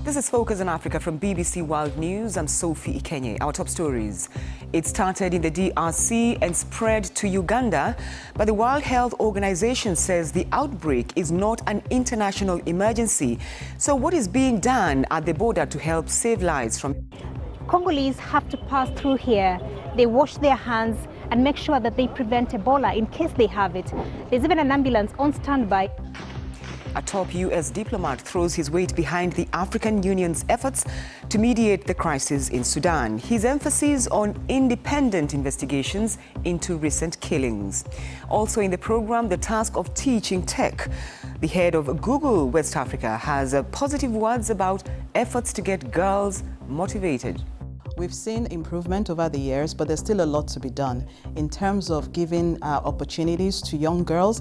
This is Focus on Africa from BBC World News. I'm Sophie Ikenye. Our top stories. It started in the DRC and spread to Uganda, but the World Health Organization says the outbreak is not an international emergency. So what is being done at the border to help save lives from... Congolese have to pass through here. They wash their hands and make sure that they prevent Ebola in case they have it. There's even an ambulance on standby. A top U.S. diplomat throws his weight behind the African Union's efforts to mediate the crisis in Sudan. His emphasis on independent investigations into recent killings. Also in the program, the task of teaching tech. The head of Google West Africa has positive words about efforts to get girls motivated. We've seen improvement over the years, but there's still a lot to be done in terms of giving opportunities to young girls.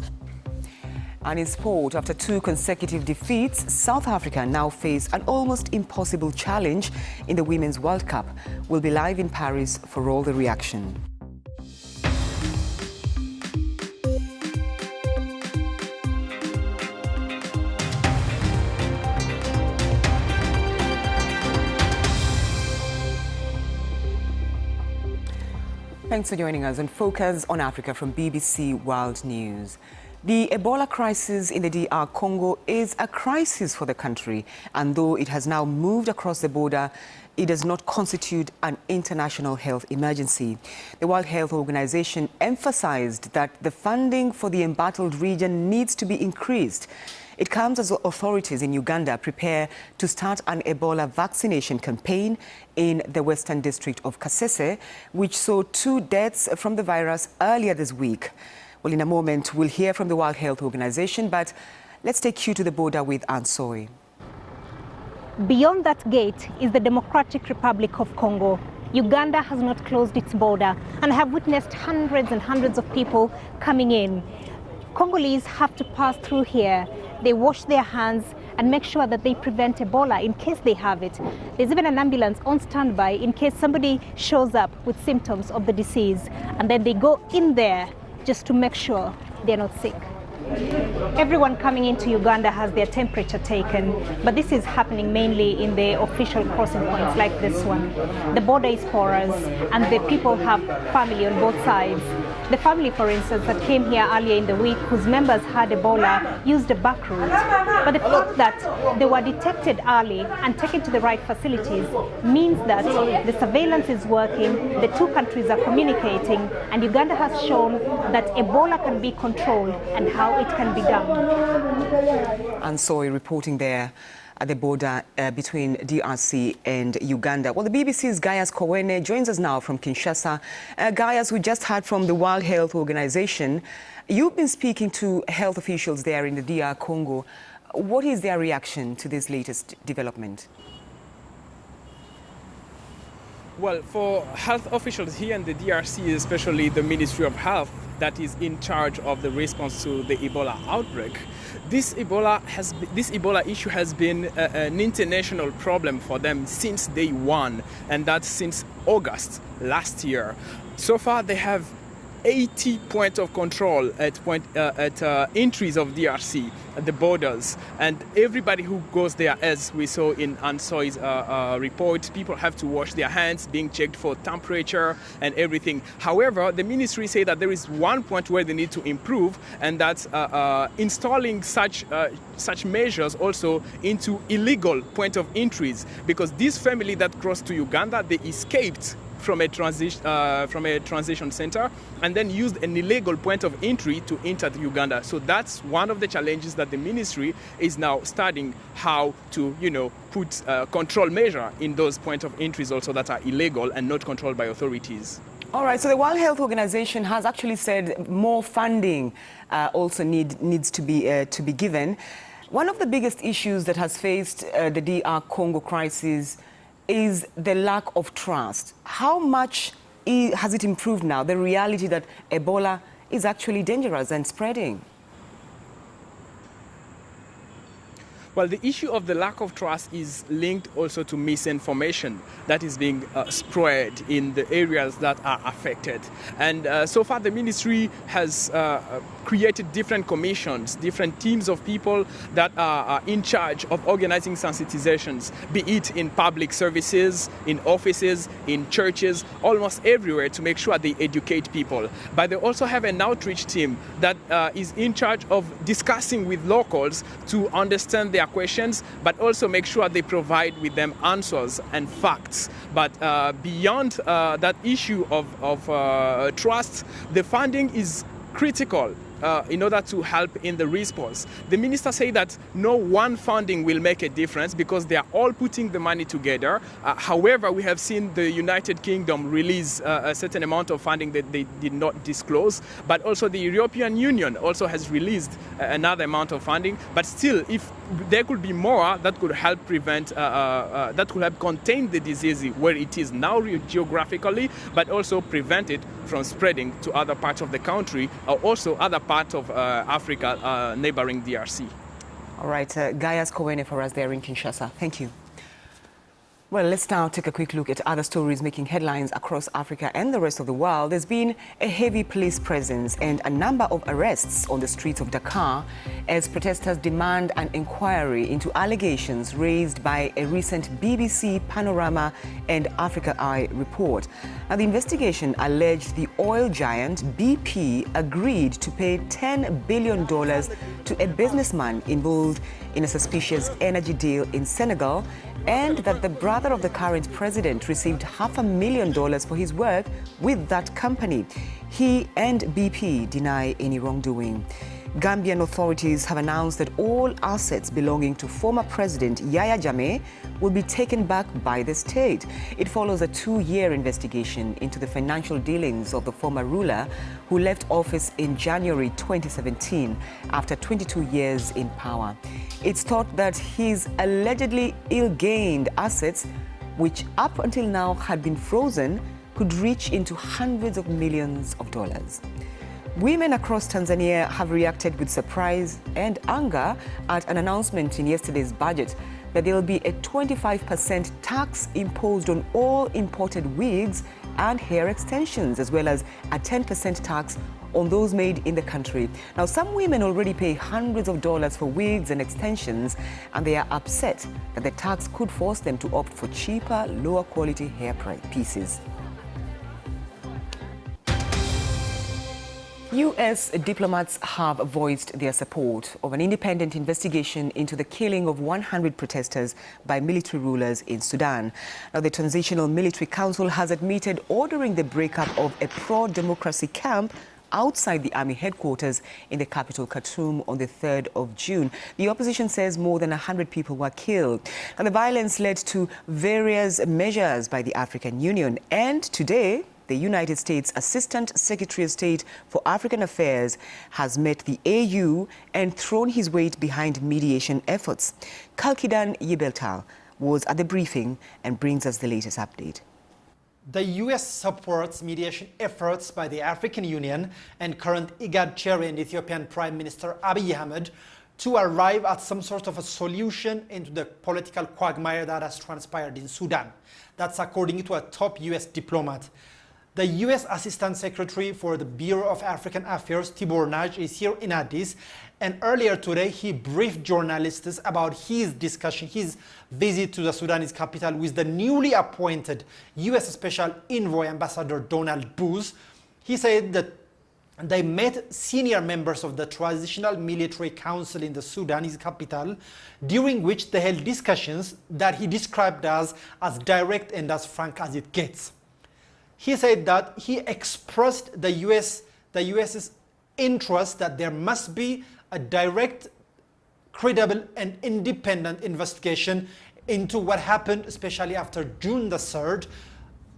And in sport, after 2 consecutive defeats, South Africa now face an almost impossible challenge in the Women's World Cup. We'll be live in Paris for all the reaction. Thanks for joining us on Focus on Africa from BBC World News. The Ebola crisis in the DR Congo is a crisis for the country, and though it has now moved across the border, it does not constitute an international health emergency. The World Health Organization emphasized that the funding for the embattled region needs to be increased. It comes as authorities in Uganda prepare to start an Ebola vaccination campaign in the Western District of Kasese, which saw 2 deaths from the virus earlier this week. Well, in a moment, we'll hear from the World Health Organization, but let's take you to the border with Ansoi. Beyond that gate is the Democratic Republic of Congo. Uganda has not closed its border and have witnessed hundreds and hundreds of people coming in. Congolese have to pass through here. They wash their hands and make sure that they prevent Ebola in case they have it. There's even an ambulance on standby in case somebody shows up with symptoms of the disease, and then they go in there just to make sure they're not sick. Everyone coming into Uganda has their temperature taken, but this is happening mainly in the official crossing points like this one. The border is porous and the people have family on both sides. The family, for instance, that came here earlier in the week, whose members had Ebola, used a back route. But the fact that they were detected early and taken to the right facilities means that the surveillance is working, the 2 countries are communicating, and Uganda has shown that Ebola can be controlled and how it can be done. And so reporting there at the border between DRC and Uganda. Well, the BBC's Gaius Kowene joins us now from Kinshasa. Gaius, we just heard from the World Health Organization. You've been speaking to health officials there in the DR Congo. What is their reaction to this latest development? Well, for health officials here in the DRC, especially the Ministry of Health that is in charge of the response to the Ebola outbreak, this Ebola issue has been an international problem for them since day one, and that's since August last year. So far, they have 80 points of control at entries of DRC at the borders, and everybody who goes there, as we saw in Ansoi's report, people have to wash their hands, being checked for temperature and everything. However, the ministry say that there is one point where they need to improve, and that's installing such measures also into illegal point of entries, because this family that crossed to Uganda, they escaped from a transition center and then used an illegal point of entry to enter Uganda. So that's one of the challenges that the ministry is now studying, how to, put control measure in those point of entries also that are illegal and not controlled by authorities. All right, so the World Health Organization has actually said more funding also needs to be given. One of the biggest issues that has faced the DR Congo crisis is the lack of trust. How much has it improved now, the reality that Ebola is actually dangerous and spreading? Well, the issue of the lack of trust is linked also to misinformation that is being spread in the areas that are affected. And so far, the ministry has created different commissions, different teams of people that are in charge of organizing sensitizations, be it in public services, in offices, in churches, almost everywhere, to make sure they educate people. But they also have an outreach team that is in charge of discussing with locals to understand their questions, but also make sure they provide with them answers and facts. But beyond that issue of trust, the funding is critical in order to help in the response. The minister said that no one funding will make a difference because they are all putting the money together. However, we have seen the United Kingdom release a certain amount of funding that they did not disclose, but also the European Union also has released another amount of funding. But still, if there could be more, that could help prevent, that could help contain the disease where it is now geographically, but also prevent it from spreading to other parts of the country, or also other parts of Africa neighboring DRC. All right, Gaius Kowene for us there in Kinshasa. Thank you. Well, let's now take a quick look at other stories making headlines across Africa and the rest of the world. There's been a heavy police presence and a number of arrests on the streets of Dakar as protesters demand an inquiry into allegations raised by a recent BBC Panorama and Africa Eye report. Now, the investigation alleged the oil giant BP agreed to pay $10 billion to a businessman involved in a suspicious energy deal in Senegal, and that the brother of the current president received $500,000 for his work with that company. He and BP deny any wrongdoing. Gambian authorities have announced that all assets belonging to former President Yahya Jammeh will be taken back by the state. It follows a 2-year investigation into the financial dealings of the former ruler, who left office in January 2017 after 22 years in power. It's thought that his allegedly ill-gained assets, which up until now had been frozen, could reach into hundreds of millions of dollars. Women across Tanzania have reacted with surprise and anger at an announcement in yesterday's budget that there will be a 25% tax imposed on all imported wigs and hair extensions, as well as a 10% tax on those made in the country. Now, some women already pay hundreds of dollars for wigs and extensions, and they are upset that the tax could force them to opt for cheaper, lower quality hair pieces. U.S. diplomats have voiced their support of an independent investigation into the killing of 100 protesters by military rulers in Sudan. Now, the Transitional Military Council has admitted ordering the breakup of a pro-democracy camp outside the army headquarters in the capital, Khartoum, on the 3rd of June. The opposition says more than 100 people were killed. And the violence led to various measures by the African Union. And today, the United States Assistant Secretary of State for African Affairs has met the AU and thrown his weight behind mediation efforts. Kalkidan Yibeltal was at the briefing and brings us the latest update. The U.S. supports mediation efforts by the African Union and current IGAD chair and Ethiopian Prime Minister Abiy Ahmed to arrive at some sort of a solution into the political quagmire that has transpired in Sudan. That's according to a top U.S. diplomat. The U.S. Assistant Secretary for the Bureau of African Affairs, Tibor Nagy, is here in Addis, and earlier today he briefed journalists about his discussion, his visit to the Sudanese capital with the newly appointed U.S. Special Envoy Ambassador Donald Booth. He said that they met senior members of the Transitional Military Council in the Sudanese capital, during which they held discussions that he described as direct and as frank as it gets. He said that he expressed the US's interest that there must be a direct, credible, and independent investigation into what happened, especially after June the 3rd,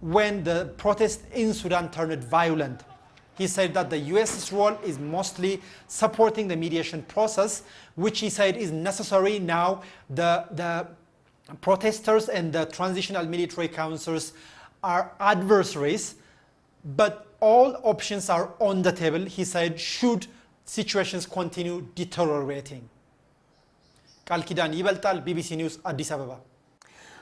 when the protests in Sudan turned violent. He said that the US's role is mostly supporting the mediation process, which he said is necessary now. The protesters and the transitional military councils are adversaries, but all options are on the table, he said, should situations continue deteriorating. Kalkidan Yibeltal, BBC News, Addis Ababa.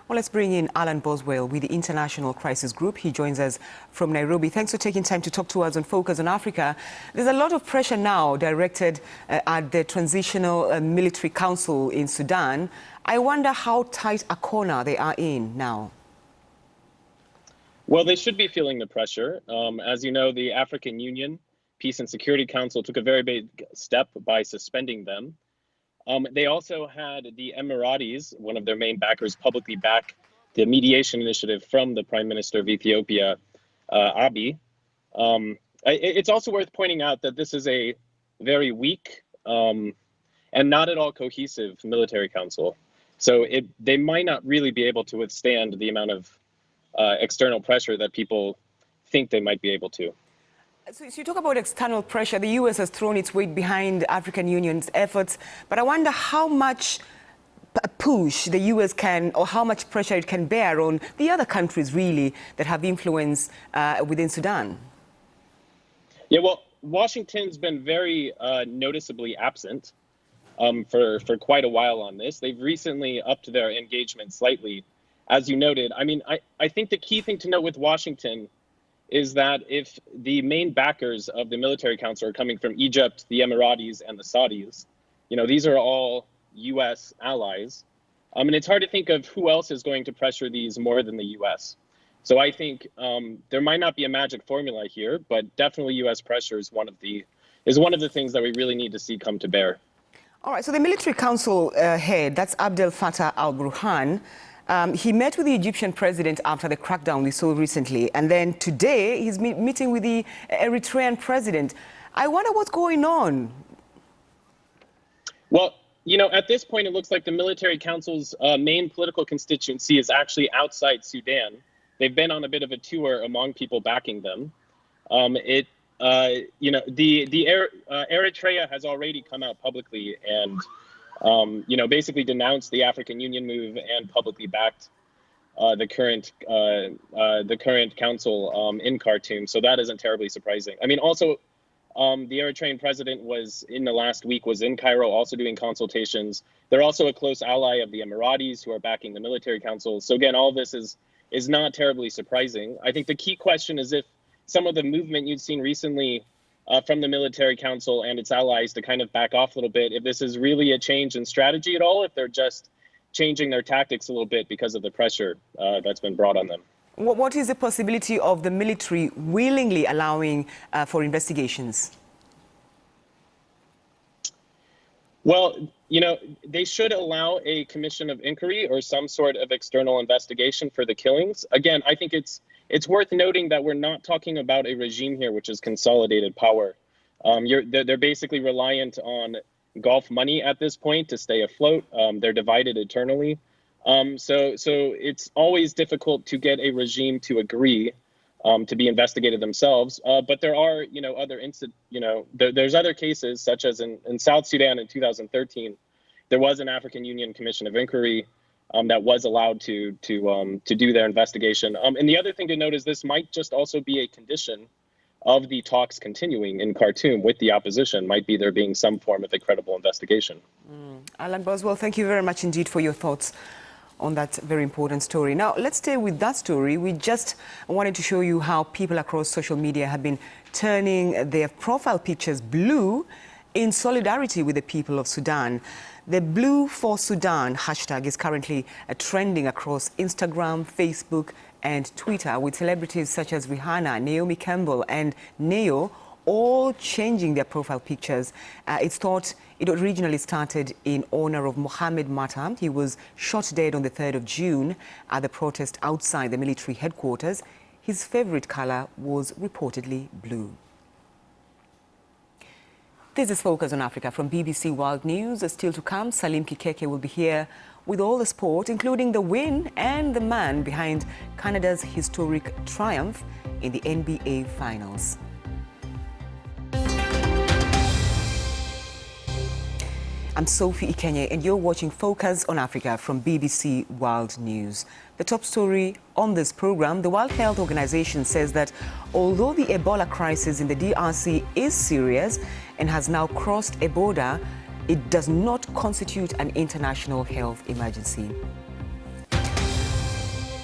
Well, let's bring in Alan Boswell with the International Crisis Group. He joins us from Nairobi. Thanks for taking time to talk to us on Focus on Africa. There's a lot of pressure now directed at the Transitional Military Council in Sudan. I wonder how tight a corner they are in now. Well, they should be feeling the pressure. As you know, the African Union Peace and Security Council took a very big step by suspending them. They also had the Emiratis, one of their main backers, publicly back the mediation initiative from the Prime Minister of Ethiopia, Abiy. It's also worth pointing out that this is a very weak and not at all cohesive military council. So they might not really be able to withstand the amount of external pressure that people think they might be able to. So you talk about external pressure. The U.S. has thrown its weight behind the African Union's efforts, but I wonder how much push the U.S. can, or how much pressure it can bear on the other countries, really, that have influence within Sudan. Yeah, well, Washington's been very noticeably absent for quite a while on this. They've recently upped their engagement slightly, as you noted. I mean, I think the key thing to note with Washington is that if the main backers of the military council are coming from Egypt, the Emiratis, and the Saudis, you know, these are all U.S. allies. And it's hard to think of who else is going to pressure these more than the U.S. So I think there might not be a magic formula here, but definitely U.S. pressure is one of the things that we really need to see come to bear. All right, so the military council head, that's Abdel Fattah al-Burhan, he met with the Egyptian president after the crackdown we saw recently. And then today, he's meeting with the Eritrean president. I wonder what's going on. Well, you know, at this point, it looks like the military council's main political constituency is actually outside Sudan. They've been on a bit of a tour among people backing them. You know, Eritrea has already come out publicly and you know, basically denounced the African Union move and publicly backed the current council in Khartoum. So that isn't terribly surprising. I mean, also, the Eritrean president was in the last week was in Cairo, also doing consultations. They're also a close ally of the Emiratis, who are backing the military council. So again, all this is not terribly surprising. I think the key question is if some of the movement you've seen recently from the military council and its allies to kind of back off a little bit, if this is really a change in strategy at all, if they're just changing their tactics a little bit because of the pressure that's been brought on them. What is the possibility of the military willingly allowing for investigations? Well, you know, they should allow a commission of inquiry or some sort of external investigation for the killings. Again, I think it's worth noting that we're not talking about a regime here which is consolidated power. They're basically reliant on Gulf money at this point to stay afloat. They're divided eternally. So it's always difficult to get a regime to agree to be investigated themselves. But there are, you know, there's other cases, such as in South Sudan in 2013, there was an African Union Commission of Inquiry that was allowed to do their investigation. And the other thing to note is this might just also be a condition of the talks continuing in Khartoum with the opposition, might be there being some form of a credible investigation. Alan Boswell, thank you very much indeed for your thoughts on that very important story. Now, let's stay with that story. We just wanted to show you how people across social media have been turning their profile pictures blue in solidarity with the people of Sudan. The Blue for Sudan hashtag is currently trending across Instagram, Facebook, and Twitter, with celebrities such as Rihanna, Naomi Campbell, and Neo all changing their profile pictures. It's thought it originally started in honor of Mohammed Matta. He was shot dead on the 3rd of June at the protest outside the military headquarters. His favorite color was reportedly blue. This is Focus on Africa from BBC World News. Still to come, Salim Kikeke will be here with all the sport, including the win and the man behind Canada's historic triumph in the NBA Finals. I'm Sophie Ikenye, and you're watching Focus on Africa from BBC World News. The top story on this program: the World Health Organization says that although the Ebola crisis in the DRC is serious and has now crossed a border, it does not constitute an international health emergency.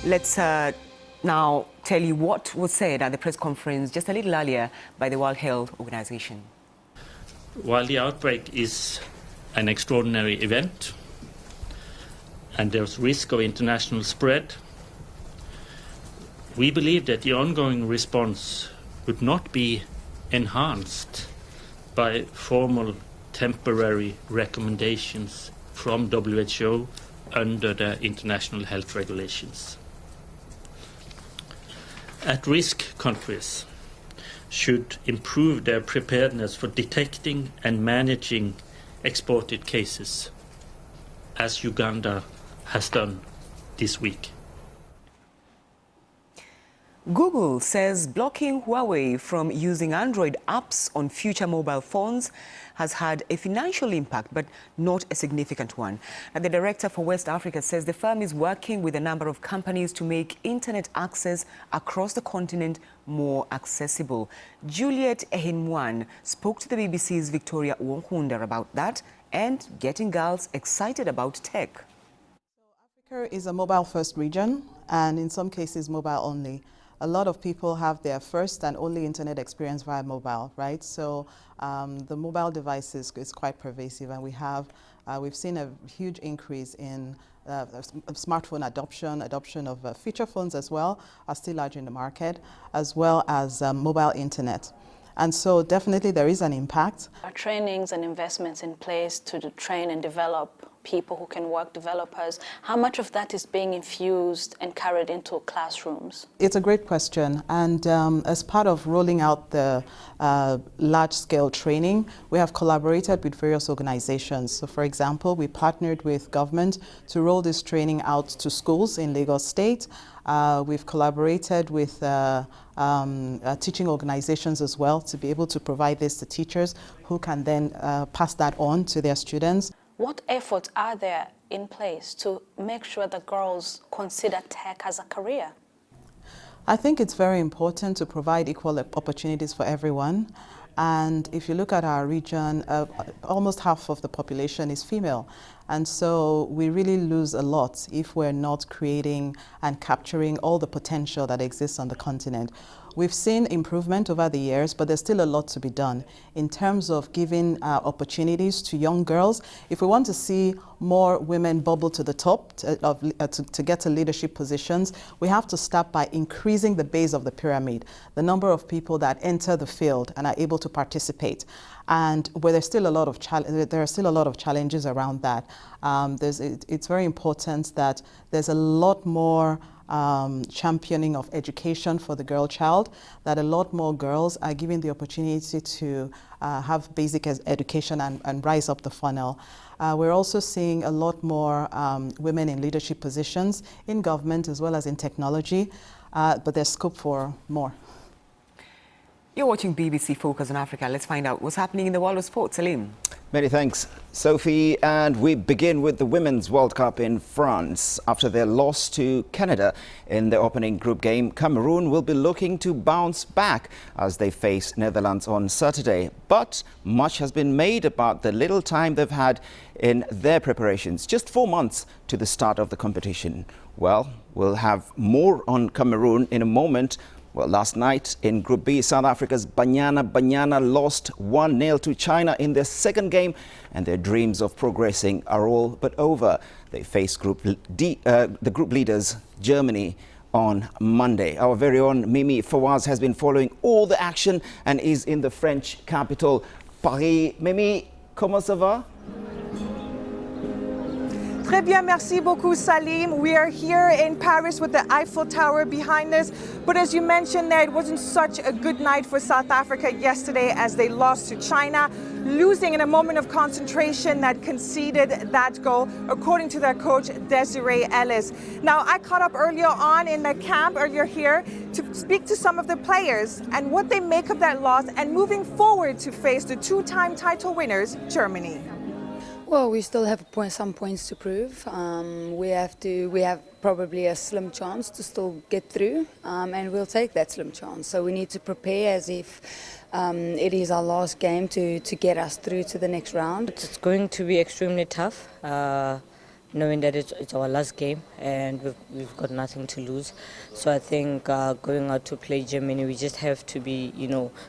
Let's now tell you what was said at the press conference just a little earlier by the World Health Organization. While the outbreak is an extraordinary event and there's risk of international spread, we believe that the ongoing response would not be enhanced by formal temporary recommendations from WHO under the international health regulations. At-risk countries should improve their preparedness for detecting and managing exported cases, as Uganda has done this week. Google says blocking Huawei from using Android apps on future mobile phones has had a financial impact, but not a significant one. And the director for West Africa says the firm is working with a number of companies to make internet access across the continent more accessible. Juliet Ehinmwan spoke to the BBC's Victoria Wonkunda about that and getting girls excited about tech. Africa is a mobile-first region, and in some cases mobile only. A lot of people have their first and only internet experience via mobile, right? So the mobile device is quite pervasive, and we've seen a huge increase in smartphone adoption of feature phones as well, are still large in the market, as well as mobile internet. And so definitely there is an impact. Our trainings and investments in place to train and develop people who can work, developers, how much of that is being infused and carried into classrooms? It's a great question, and as part of rolling out the large-scale training, we have collaborated with various organizations. So for example, we partnered with government to roll this training out to schools in Lagos State. We've collaborated with teaching organizations as well to be able to provide this to teachers who can then pass that on to their students. What efforts are there in place to make sure that girls consider tech as a career? I think it's very important to provide equal opportunities for everyone. And if you look at our region, almost half of the population is female. And so we really lose a lot if we're not creating and capturing all the potential that exists on the continent. We've seen improvement over the years, but there's still a lot to be done in terms of giving opportunities to young girls. If we want to see more women bubble to the top to get to leadership positions, we have to start by increasing the base of the pyramid, the number of people that enter the field and are able to participate. And where there are still a lot of challenges around that. It's very important that there's a lot more championing of education for the girl child, that a lot more girls are given the opportunity to have basic education and rise up the funnel. We're also seeing a lot more women in leadership positions in government as well as in technology, but there's scope for more. You're watching BBC Focus on Africa. Let's find out what's happening in the world of sports. Salim. Many thanks, Sophie. And we begin with the Women's World Cup in France. After their loss to Canada in the opening group game, Cameroon will be looking to bounce back as they face Netherlands on Saturday. But much has been made about the little time they've had in their preparations. Just 4 months to the start of the competition. Well, we'll have more on Cameroon in a moment. Well, last night in Group B, South Africa's Banyana lost 1-0 to China in their second game, and their dreams of progressing are all but over. They face the group leaders, Germany, on Monday. Our very own Mimi Fawaz has been following all the action and is in the French capital, Paris. Mimi, comment ça va? Très bien, merci beaucoup, Salim. We are here in Paris with the Eiffel Tower behind us. But as you mentioned there, it wasn't such a good night for South Africa yesterday as they lost to China, losing in a moment of concentration that conceded that goal, according to their coach, Desiree Ellis. Now, I caught up earlier on in the camp, earlier here, to speak to some of the players and what they make of that loss and moving forward to face the two-time title winners, Germany. Well, we still have some points to prove. We have probably a slim chance to still get through, and we'll take that slim chance. So we need to prepare as if it is our last game to get us through to the next round. It's going to be extremely tough. knowing that it's our last game and we've got nothing to lose. So I think going out to play Germany, we just have to be,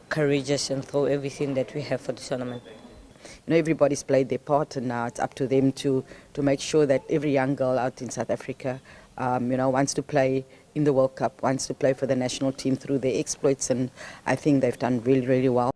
courageous and throw everything that we have for the tournament. Everybody's played their part, and now it's up to them to make sure that every young girl out in South Africa, wants to play in the World Cup, wants to play for the national team through their exploits, and I think they've done really, really well.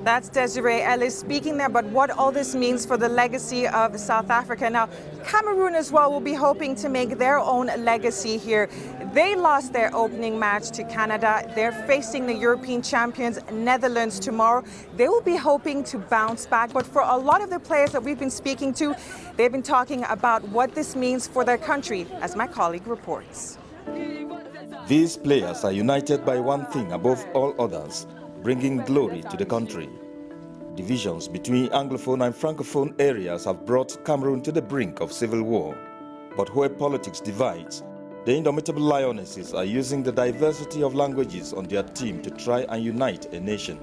That's Desiree Ellis speaking there, but what all this means for the legacy of South Africa. Now, Cameroon as well will be hoping to make their own legacy here. They lost their opening match to Canada. They're facing the European champions, Netherlands, tomorrow. They will be hoping to bounce back, but for a lot of the players that we've been speaking to, they've been talking about what this means for their country, as my colleague reports. These players are united by one thing above all others: bringing glory to the country. Divisions between Anglophone and Francophone areas have brought Cameroon to the brink of civil war. But where politics divides, the indomitable Lionesses are using the diversity of languages on their team to try and unite a nation.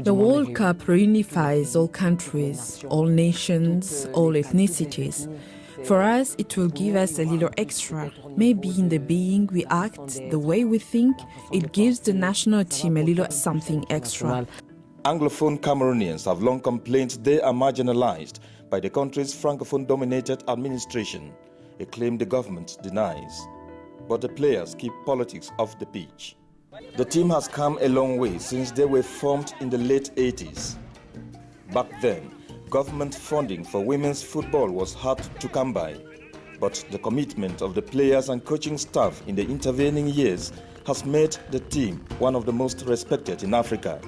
The World Cup reunifies all countries, all nations, all ethnicities. For us, it will give us a little extra. Maybe in the being we act, the way we think, it gives the national team a little something extra. Anglophone Cameroonians have long complained they are marginalized by the country's Francophone-dominated administration, a claim the government denies. But the players keep politics off the pitch. The team has come a long way since they were formed in the late 80s. Back then, government funding for women's football was hard to come by, but the commitment of the players and coaching staff in the intervening years has made the team one of the most respected in Africa.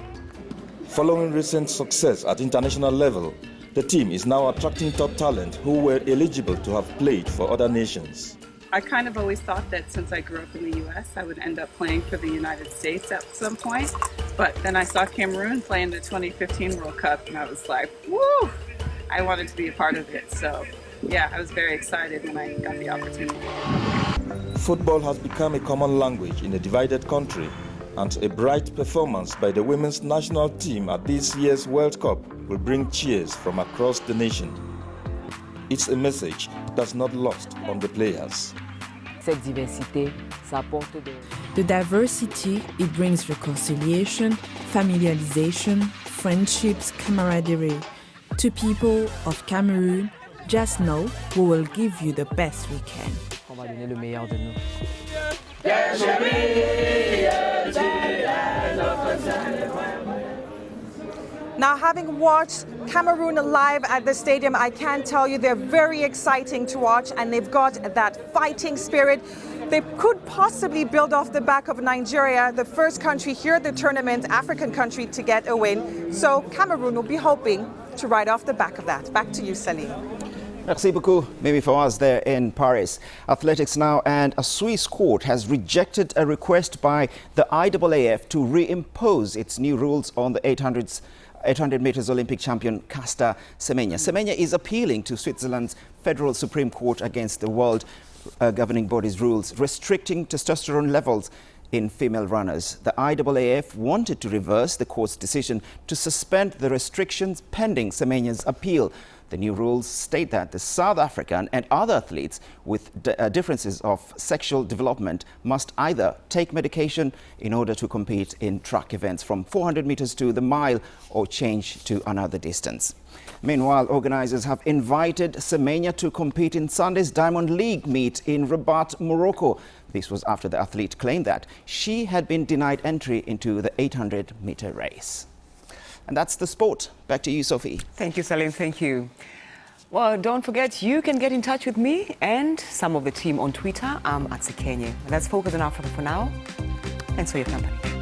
Following recent success at international level, the team is now attracting top talent who were eligible to have played for other nations. I kind of always thought that since I grew up in the US, I would end up playing for the United States at some point. But then I saw Cameroon play in the 2015 World Cup, and I was like, woo! I wanted to be a part of it. So, yeah, I was very excited when I got the opportunity. Football has become a common language in a divided country, and a bright performance by the women's national team at this year's World Cup will bring cheers from across the nation. It's a message that's not lost on the players. The diversity, it brings reconciliation, familiarization, friendships, camaraderie. To people of Cameroon, just know we will give you the best we can. Now, having watched Cameroon live at the stadium, I can tell you they're very exciting to watch, and they've got that fighting spirit. They could possibly build off the back of Nigeria, the first country here at the tournament, African country, to get a win. So Cameroon will be hoping to ride off the back of that. Back to you, Salim. Merci beaucoup, Mimi Fawaz there in Paris. Athletics now, and a Swiss court has rejected a request by the IAAF to reimpose its new rules on the 800 meters Olympic champion Caster Semenya. Semenya is appealing to Switzerland's Federal Supreme Court against the world governing body's rules restricting testosterone levels in female runners. The IAAF wanted to reverse the court's decision to suspend the restrictions pending Semenya's appeal. The new rules state that the South African and other athletes with differences of sexual development must either take medication in order to compete in track events from 400 meters to the mile or change to another distance. Meanwhile, organizers have invited Semenya to compete in Sunday's Diamond League meet in Rabat, Morocco. This was after the athlete claimed that she had been denied entry into the 800-meter race. And that's the sport. Back to you, Sophie. Thank you, Salim. Thank you. Well, don't forget, you can get in touch with me and some of the team on Twitter. I'm at Semenya. Let's focus on Africa for now. Thanks for your company.